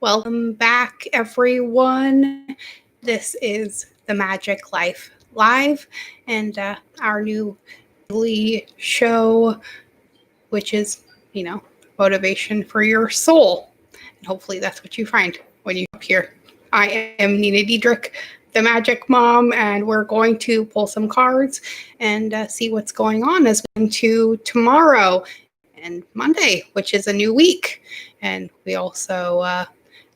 Welcome back, everyone. This is the Majik Life Live and our new daily show, which is, motivation for your soul. And hopefully that's what you find when you come here. I am Nina Diedrich, the Magic Mom, and we're going to pull some cards and see what's going on as we into tomorrow and Monday, which is a new week. And we also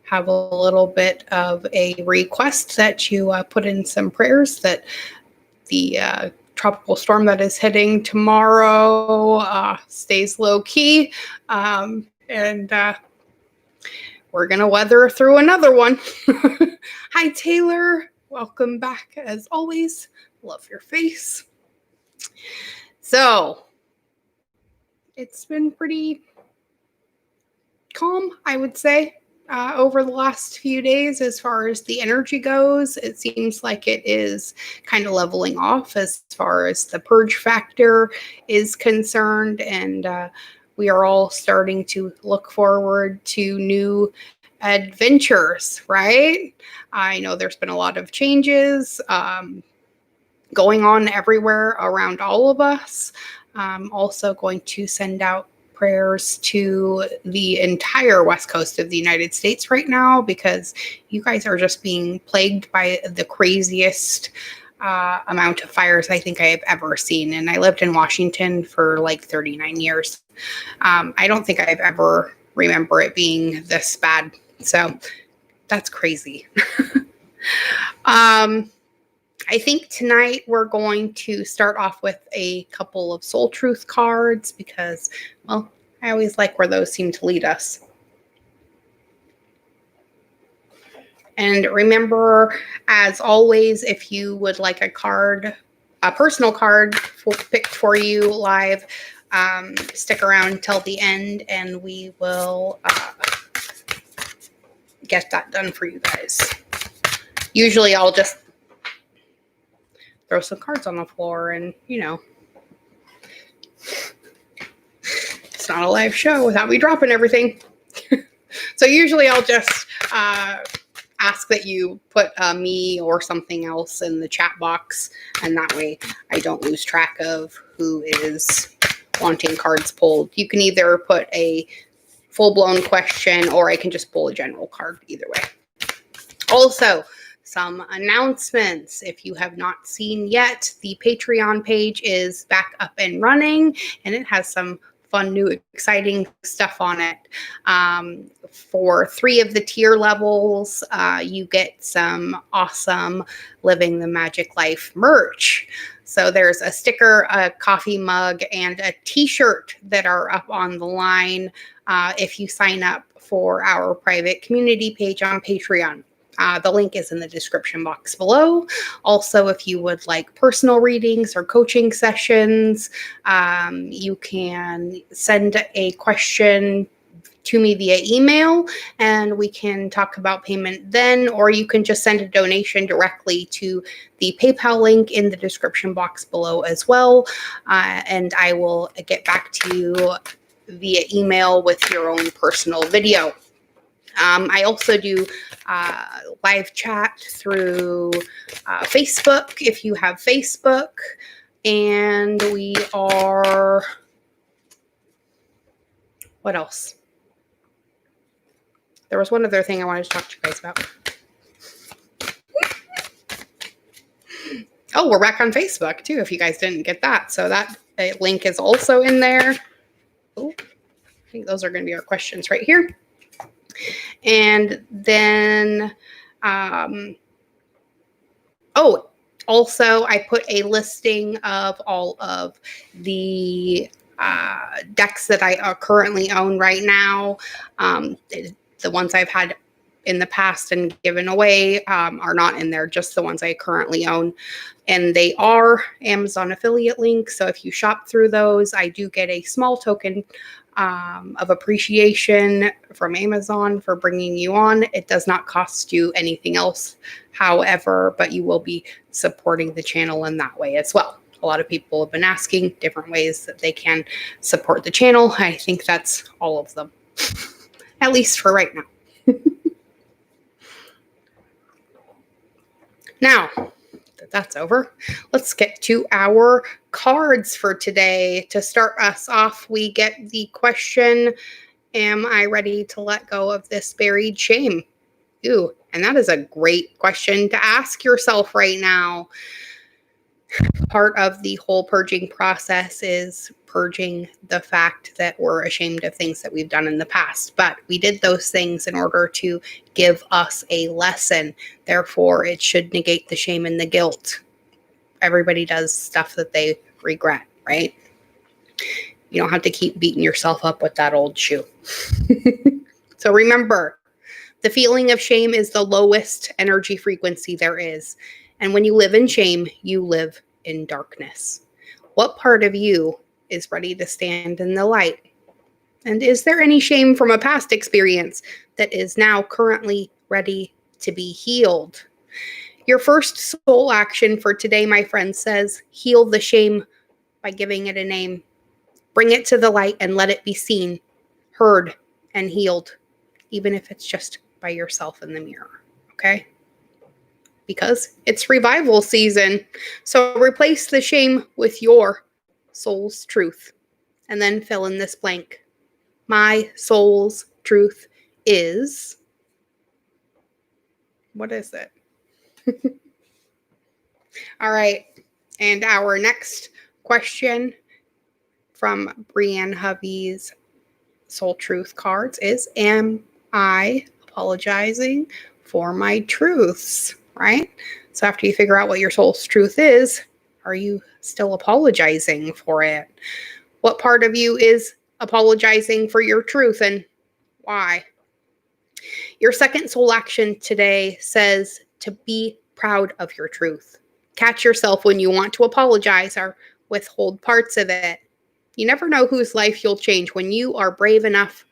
have a little bit of a request that you put in some prayers that the tropical storm that is hitting tomorrow stays low key. And we're going to weather through another one. Hi, Taylor. Welcome back as always. Love your face. So it's been pretty calm, I would say. Over the last few days, as far as the energy goes, it seems like it is kind of leveling off as far as the purge factor is concerned. And we are all starting to look forward to new adventures, right? I know there's been a lot of changes going on everywhere around all of us. I'm also going to send out prayers to the entire west coast of the United States right now, because you guys are just being plagued by the craziest amount of fires I think I have ever seen. And I lived in Washington for like 39 years. I don't think I've ever remember it being this bad. So that's crazy. I think tonight we're going to start off with a couple of soul truth cards because, well, I always like where those seem to lead us. And remember, as always, if you would like a personal card picked for you live, stick around till the end and we will get that done for you guys. Usually I'll just throw some cards on the floor and, it's not a live show without me dropping everything. So usually I'll just ask that you put me or something else in the chat box, and that way I don't lose track of who is wanting cards pulled. You can either put a full-blown question or I can just pull a general card, either way. Also, some announcements. If you have not seen yet, the Patreon page is back up and running, and it has some fun, new, exciting stuff on it. For 3 of the tier levels, you get some awesome Living the Magic Life merch. So there's a sticker, a coffee mug, and a t-shirt that are up on the line if you sign up for our private community page on Patreon. The link is in the description box below. Also, if you would like personal readings or coaching sessions, you can send a question to me via email and we can talk about payment then, or you can just send a donation directly to the PayPal link in the description box below as well. And I will get back to you via email with your own personal video. I also do live chat through Facebook if you have Facebook. And we are, what else? There was one other thing I wanted to talk to you guys about. Oh, we're back on Facebook too, if you guys didn't get that. So that link is also in there. Oh, I think those are going to be our questions right here. And then, also I put a listing of all of the decks that I currently own right now. The ones I've had in the past and given away are not in there, just the ones I currently own. And they are Amazon affiliate links. So if you shop through those, I do get a small token of appreciation from Amazon for bringing you on. It does not cost you anything else, however, but you will be supporting the channel in that way as well. A lot of people have been asking different ways that they can support the channel. I think that's all of them, at least for right now. Now that that's over, let's get to our cards for today. To start us off, we get the question, am I ready to let go of this buried shame? Ooh, and that is a great question to ask yourself right now. Part of the whole purging process is purging the fact that we're ashamed of things that we've done in the past. But we did those things in order to give us a lesson. Therefore, it should negate the shame and the guilt. Everybody does stuff that they regret, right? You don't have to keep beating yourself up with that old shoe. So remember, the feeling of shame is the lowest energy frequency there is. And when you live in shame, you live in darkness. What part of you is ready to stand in the light? And is there any shame from a past experience that is now currently ready to be healed? Your first soul action for today, my friend, says heal the shame by giving it a name. Bring it to the light and let it be seen, heard, and healed, even if it's just by yourself in the mirror, okay? Because it's revival season. So replace the shame with your soul's truth, and then fill in this blank. My soul's truth is... What is it? All right. And our next question from Brienne Hovey's Soul Truth cards is, am I apologizing for my truths? Right? So after you figure out what your soul's truth is, are you still apologizing for it? What part of you is apologizing for your truth and why? Your second soul action today says to be proud of your truth. Catch yourself when you want to apologize or withhold parts of it. You never know whose life you'll change when you are brave enough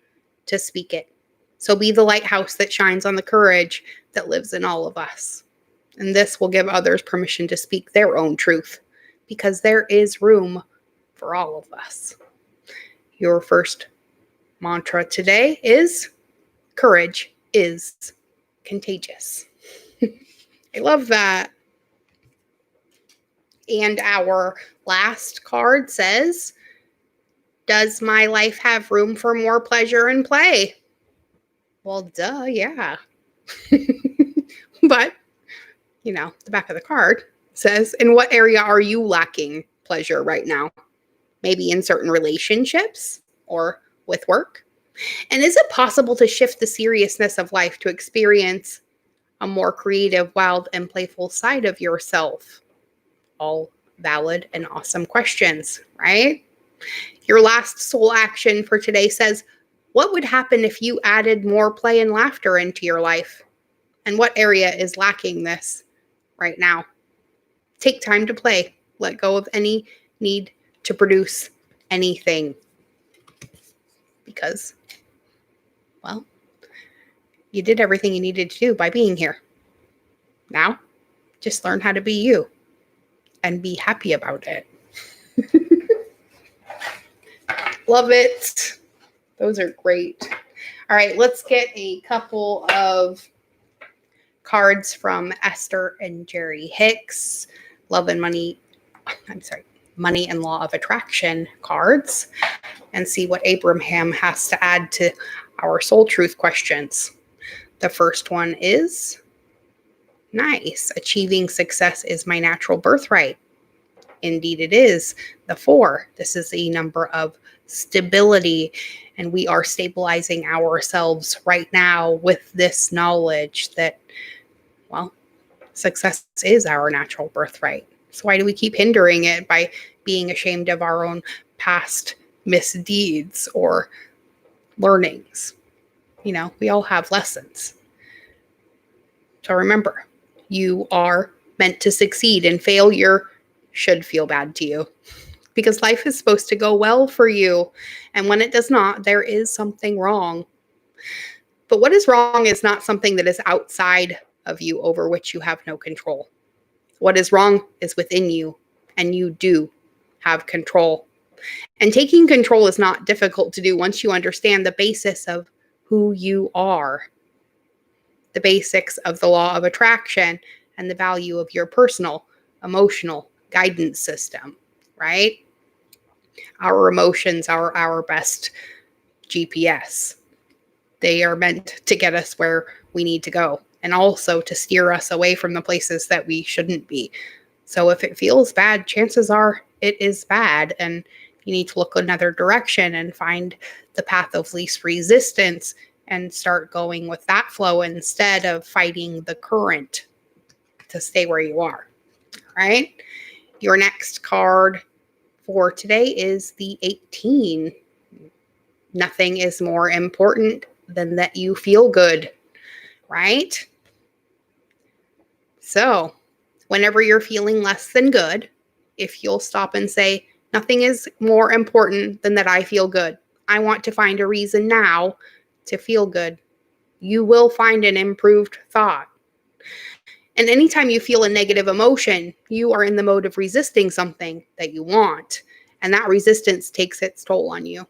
to speak it. So be the lighthouse that shines on the courage that lives in all of us. And this will give others permission to speak their own truth, because there is room for all of us. Your first mantra today is, courage is contagious. I love that. And our last card says, does my life have room for more pleasure and play? Well, duh, yeah. But, the back of the card says, in what area are you lacking pleasure right now? Maybe in certain relationships or with work? And is it possible to shift the seriousness of life to experience a more creative, wild, and playful side of yourself? All valid and awesome questions, right? Your last soul action for today says, what would happen if you added more play and laughter into your life? And what area is lacking this right now? Take time to play. Let go of any need to produce anything. Because, well, you did everything you needed to do by being here. Now, just learn how to be you and be happy about it. Love it. Those are great. All right, let's get a couple of cards from Esther and Jerry Hicks. Money and Law of Attraction cards, and see what Abraham has to add to our soul truth questions. The first one is, nice. Achieving success is my natural birthright. Indeed it is. The 4. This is the number of stability, and we are stabilizing ourselves right now with this knowledge that, well, success is our natural birthright. So why do we keep hindering it by being ashamed of our own past misdeeds or learnings? We all have lessons. So remember, you are meant to succeed, and failure should feel bad to you, because life is supposed to go well for you. And when it does not, there is something wrong. But what is wrong is not something that is outside of you over which you have no control. What is wrong is within you, and you do have control. And taking control is not difficult to do once you understand the basis of who you are, the basics of the law of attraction, and the value of your personal emotional guidance system, right? Our emotions are our best GPS. They are meant to get us where we need to go and also to steer us away from the places that we shouldn't be. So if it feels bad, chances are it is bad, and you need to look another direction and find the path of least resistance and start going with that flow instead of fighting the current to stay where you are. All right? Your next card for today is the 18. Nothing is more important than that you feel good, right? So, whenever you're feeling less than good, if you'll stop and say, nothing is more important than that I feel good. I want to find a reason now to feel good. You will find an improved thought. And anytime you feel a negative emotion, you are in the mode of resisting something that you want. And that resistance takes its toll on you.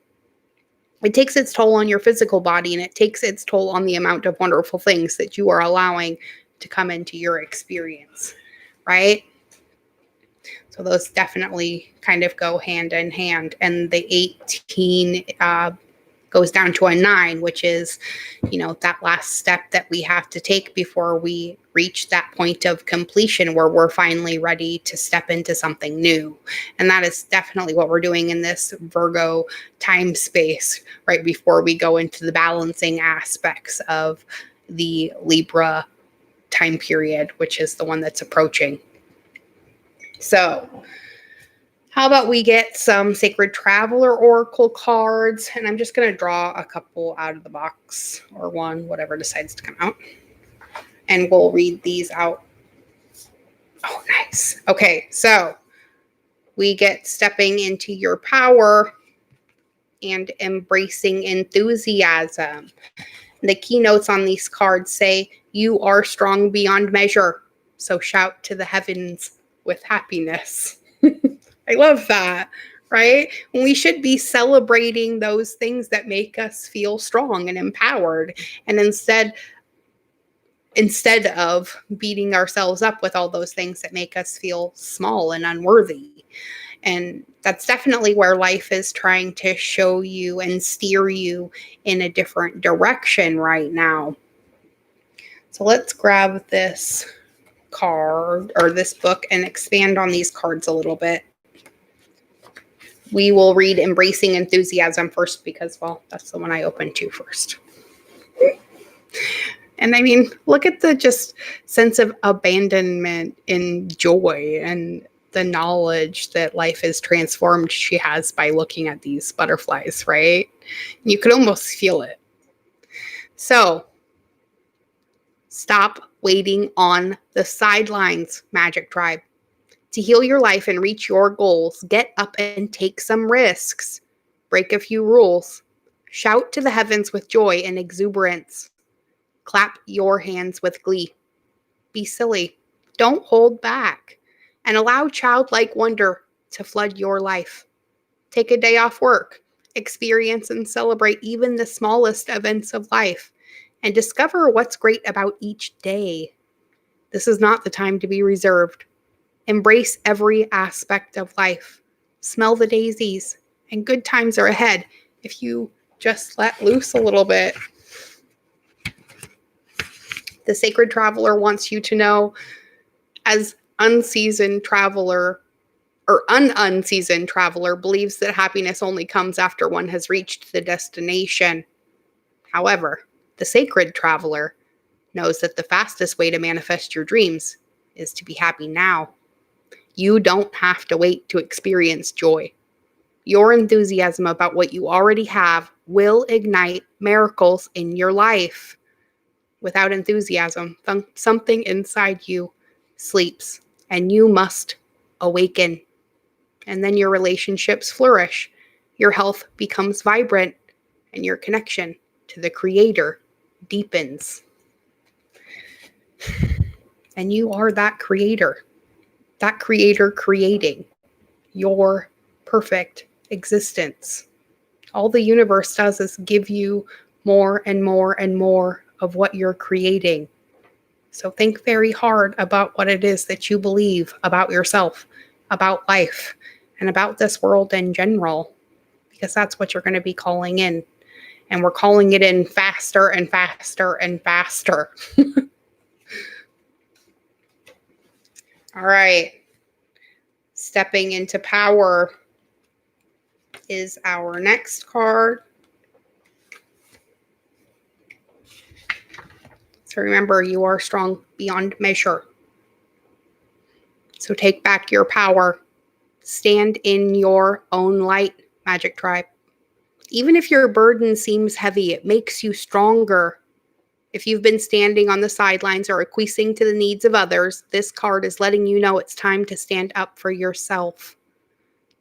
It takes its toll on your physical body, and it takes its toll on the amount of wonderful things that you are allowing to come into your experience, right? So those definitely kind of go hand in hand. And the 18 goes down to a 9, which is, that last step that we have to take before we reach that point of completion where we're finally ready to step into something new. And that is definitely what we're doing in this Virgo time space, right before we go into the balancing aspects of the Libra time period, which is the one that's approaching. So how about we get some Sacred Traveler Oracle cards, and I'm just going to draw a couple out of the box, or one, whatever decides to come out, and we'll read these out. Oh, nice. Okay, so we get stepping into your power and embracing enthusiasm. The keynotes on these cards say, you are strong beyond measure, so shout to the heavens with happiness. I love that, right? We should be celebrating those things that make us feel strong and empowered. And instead of beating ourselves up with all those things that make us feel small and unworthy. And that's definitely where life is trying to show you and steer you in a different direction right now. So let's grab this card or this book and expand on these cards a little bit. We will read Embracing Enthusiasm first because, well, that's the one I opened to first. And I mean, look at the just sense of abandonment and joy and the knowledge that life is transformed she has by looking at these butterflies, right? You could almost feel it. So, stop waiting on the sidelines, Magic Tribe. To heal your life and reach your goals, get up and take some risks. Break a few rules. Shout to the heavens with joy and exuberance. Clap your hands with glee. Be silly. Don't hold back. And allow childlike wonder to flood your life. Take a day off work. Experience and celebrate even the smallest events of life. And discover what's great about each day. This is not the time to be reserved. Embrace every aspect of life. Smell the daisies, and good times are ahead if you just let loose a little bit. The Sacred Traveler wants you to know, as unseasoned traveler or unseasoned traveler believes that happiness only comes after one has reached the destination. However, the Sacred Traveler knows that the fastest way to manifest your dreams is to be happy now. You don't have to wait to experience joy. Your enthusiasm about what you already have will ignite miracles in your life. Without enthusiasm, something inside you sleeps, and you must awaken. And then your relationships flourish, your health becomes vibrant, and your connection to the Creator deepens. And you are that Creator creating your perfect existence. All the universe does is give you more and more and more of what you're creating. So think very hard about what it is that you believe about yourself, about life, and about this world in general, because that's what you're going to be calling in. And we're calling it in faster and faster and faster. All right. Stepping into power is our next card. So remember, you are strong beyond measure. So take back your power. Stand in your own light, Magic Tribe. Even if your burden seems heavy, it makes you stronger. If you've been standing on the sidelines or acquiescing to the needs of others, this card is letting you know it's time to stand up for yourself.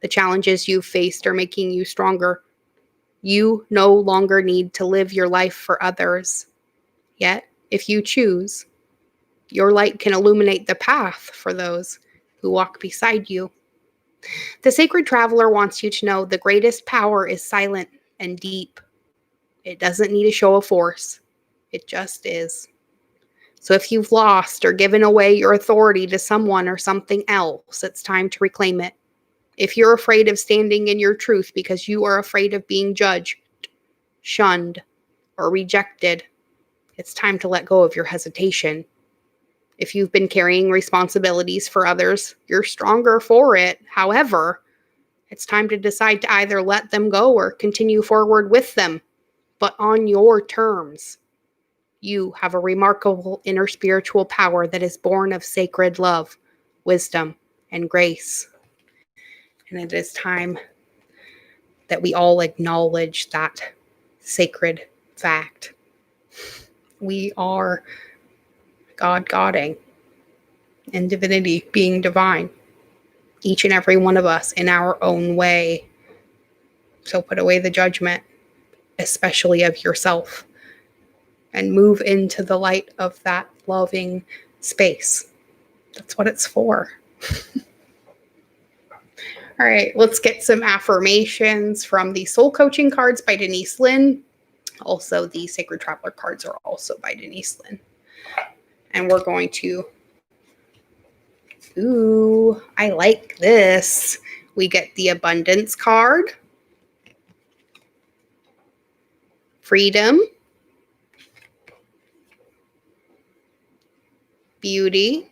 The challenges you've faced are making you stronger. You no longer need to live your life for others. Yet, if you choose, your light can illuminate the path for those who walk beside you. The Sacred Traveler wants you to know the greatest power is silent and deep. It doesn't need a show of force. It just is. So if you've lost or given away your authority to someone or something else, it's time to reclaim it. If you're afraid of standing in your truth because you are afraid of being judged, shunned, or rejected, it's time to let go of your hesitation. If you've been carrying responsibilities for others, you're stronger for it. However, it's time to decide to either let them go or continue forward with them, but on your terms. You have a remarkable inner spiritual power that is born of sacred love, wisdom, and grace. And it is time that we all acknowledge that sacred fact. We are God-godding and divinity being divine, each and every one of us in our own way. So put away the judgment, especially of yourself, and move into the light of that loving space. That's what it's for. All right, let's get some affirmations from the Soul Coaching cards by Denise Linn. Also, the Sacred Traveler cards are also by Denise Linn. And we're going to, ooh, I like this. We get the Abundance card, Freedom, Beauty,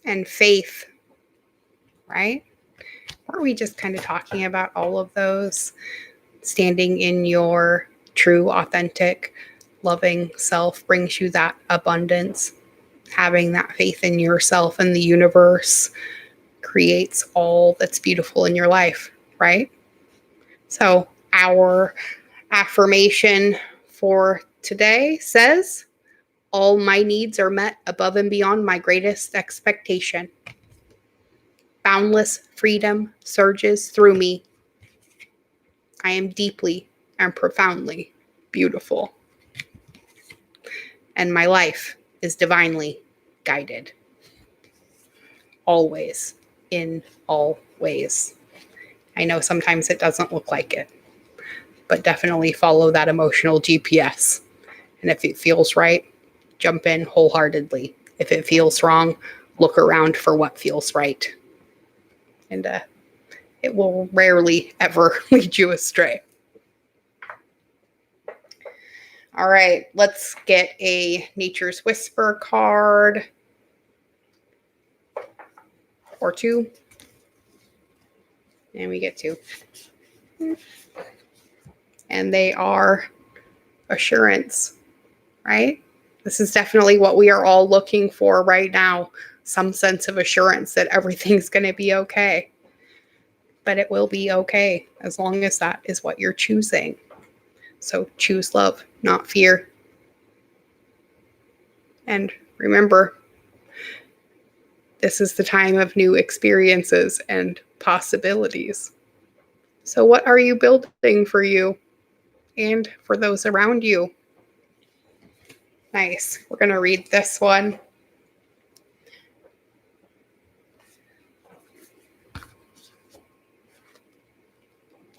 and Faith, right? Weren't we just kind of talking about all of those? Standing in your true, authentic, loving self brings you that abundance. Having that faith in yourself and the universe creates all that's beautiful in your life, right? So our affirmation for today says, all my needs are met above and beyond my greatest expectation. Boundless freedom surges through me. I am deeply and profoundly beautiful. And my life is divinely guided. Always, in all ways. I know sometimes it doesn't look like it, but definitely follow that emotional GPS. And if it feels right, jump in wholeheartedly. If it feels wrong, look around for what feels right. And it will rarely ever lead you astray. All right, let's get a Nature's Whisper card or two. And we get two. And they are assurance, right? This is definitely what we are all looking for right now. Some sense of assurance that everything's going to be okay. But it will be okay as long as that is what you're choosing. So choose love, not fear. And remember, this is the time of new experiences and possibilities. So what are you building for you and for those around you? Nice. We're going to read this one.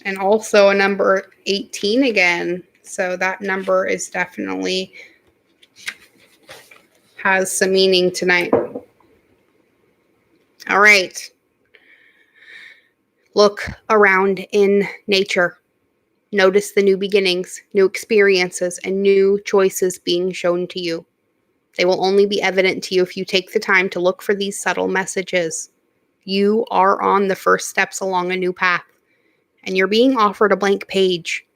And also a number 18 again. So that number is definitely has some meaning tonight. All right. Look around in nature. Notice the new beginnings, new experiences, and new choices being shown to you. They will only be evident to you if you take the time to look for these subtle messages. You are on the first steps along a new path, and you're being offered a blank page.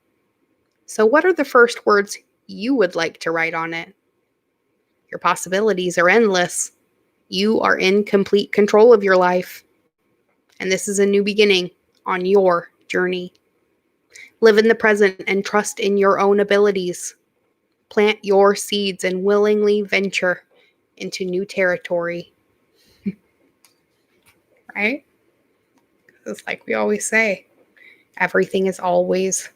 So, what are the first words you would like to write on it? Your possibilities are endless. You are in complete control of your life, and this is a new beginning on your journey. Live in the present and trust in your own abilities. Plant your seeds and willingly venture into new territory. Right? It's like we always say, everything is always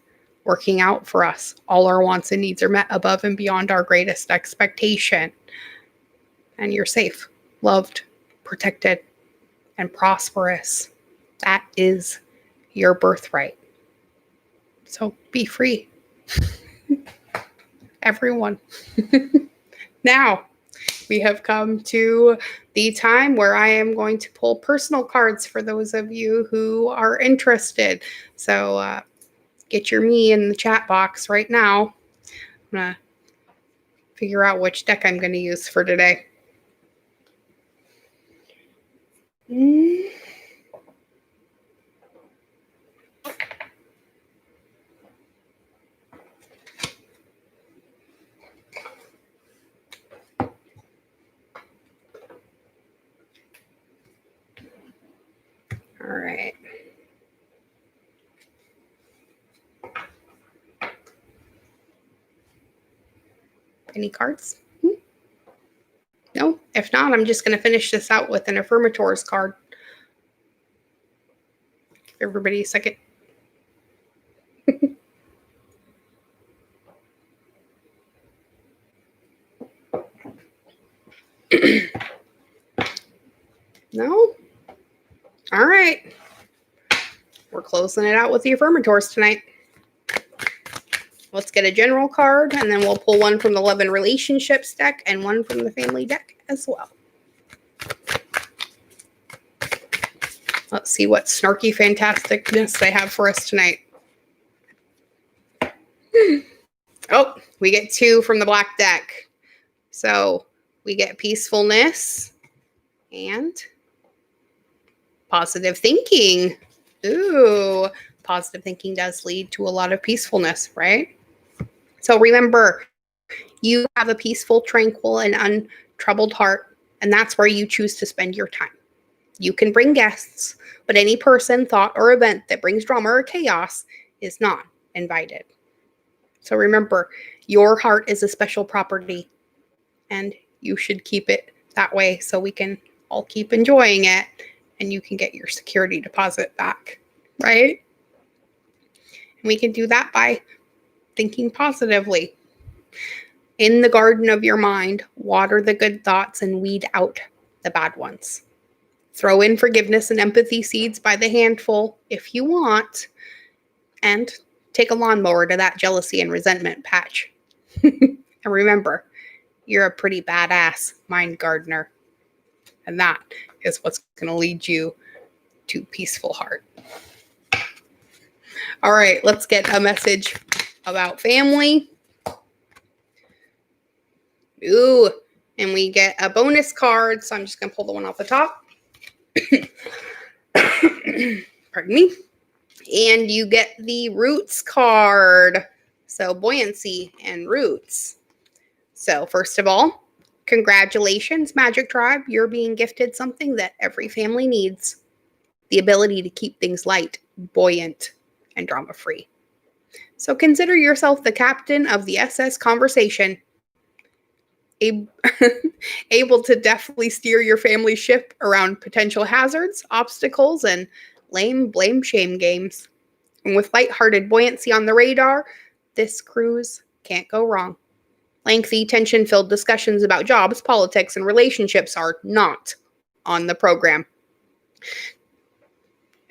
working out for us. All our wants and needs are met above and beyond our greatest expectation. And you're safe, loved, protected, and prosperous. That is your birthright. So be free. Everyone. Now, we have come to the time where I am going to pull personal cards for those of you who are interested. So get your me in the chat box right now. I'm going to figure out which deck I'm going to use for today. All right. Any cards? No? If not, I'm just going to finish this out with an affirmators card. Give everybody a second. No? All right. We're closing it out with the affirmators tonight. Let's get a general card, and then we'll pull one from the Love and Relationships deck and one from the Family deck as well. Let's see what snarky fantasticness they have for us tonight. Oh, we get two from the black deck. So we get peacefulness and positive thinking. Ooh, positive thinking does lead to a lot of peacefulness, right? So remember, you have a peaceful, tranquil, and untroubled heart, and that's where you choose to spend your time. You can bring guests, but any person, thought, or event that brings drama or chaos is not invited. So remember, your heart is a special property, and you should keep it that way so we can all keep enjoying it, and you can get your security deposit back, right? And we can do that by thinking positively. In the garden of your mind, water the good thoughts and weed out the bad ones. Throw in forgiveness and empathy seeds by the handful if you want, and take a lawnmower to that jealousy and resentment patch. And remember, you're a pretty badass mind gardener. And that is what's going to lead you to peaceful heart. All right, let's get a message about family. Ooh, and we get a bonus card. So I'm just going to pull the one off the top. Pardon me. And you get the roots card. So buoyancy and roots. So first of all, congratulations, Magic Tribe. You're being gifted something that every family needs. The ability to keep things light, buoyant, and drama-free. So consider yourself the captain of the SS Conversation. Able to deftly steer your family ship around potential hazards, obstacles, and lame blame shame games. And with lighthearted buoyancy on the radar, this cruise can't go wrong. Lengthy, tension-filled discussions about jobs, politics, and relationships are not on the program.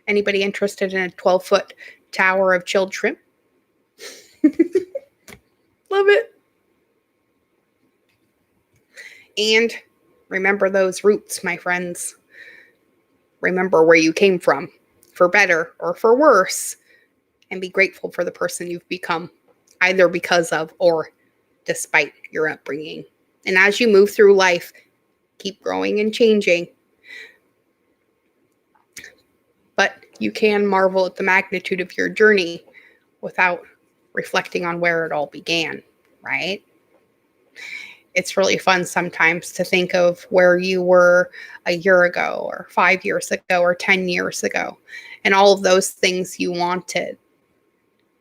Anybody interested in a 12-foot tower of chilled shrimp? Love it. And remember those roots, my friends. Remember where you came from, for better or for worse, and be grateful for the person you've become, either because of or despite your upbringing. And as you move through life, keep growing and changing. But you can marvel at the magnitude of your journey without reflecting on where it all began, right? It's really fun sometimes to think of where you were a year ago or 5 years ago or 10 years ago and all of those things you wanted.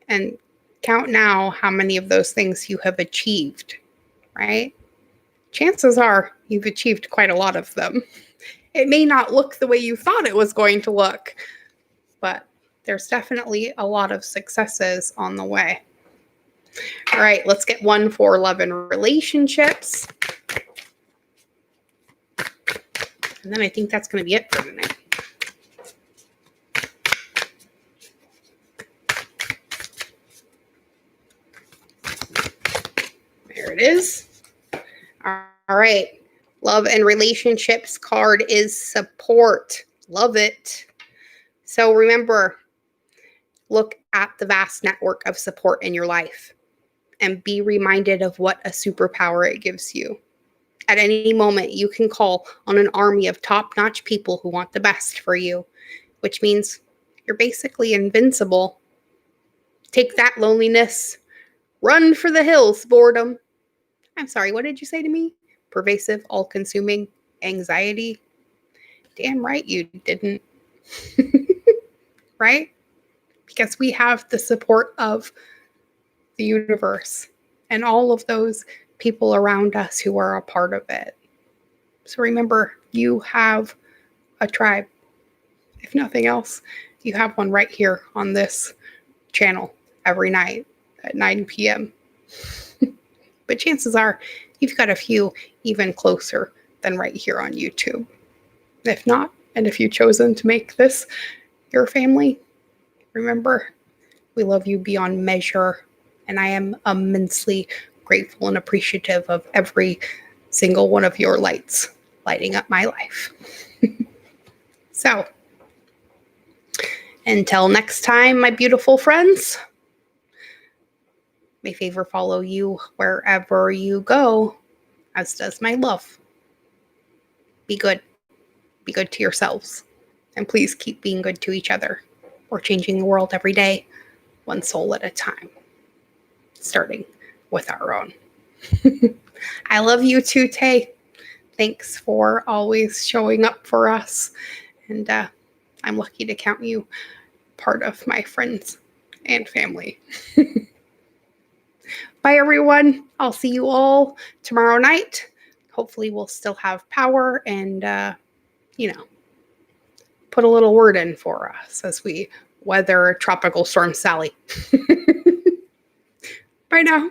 And count now how many of those things you have achieved, right? Chances are you've achieved quite a lot of them. It may not look the way you thought it was going to look, but there's definitely a lot of successes on the way. All right, let's get one for love and relationships. And then I think that's going to be it for tonight. There it is. All right. Love and relationships card is support. Love it. So remember, look at the vast network of support in your life and be reminded of what a superpower it gives you. At any moment, you can call on an army of top-notch people who want the best for you, which means you're basically invincible. Take that, loneliness. Run for the hills, boredom. I'm sorry, what did you say to me? Pervasive, all-consuming anxiety. Damn right you didn't. Right? Because we have the support of the universe and all of those people around us who are a part of it. So remember, you have a tribe. If nothing else, you have one right here on this channel every night at 9 p.m. But chances are you've got a few even closer than right here on YouTube. If not, and if you've chosen to make this your family, remember, we love you beyond measure. And I am immensely grateful and appreciative of every single one of your lights lighting up my life. So, until next time, my beautiful friends, may favor follow you wherever you go, as does my love. Be good. Be good to yourselves. And please keep being good to each other. We're changing the world every day, one soul at a time, starting with our own. I love you too, Tay. Thanks for always showing up for us. And I'm lucky to count you part of my friends and family. Bye, everyone. I'll see you all tomorrow night. Hopefully we'll still have power and, put a little word in for us as we weather Tropical Storm Sally. Bye now.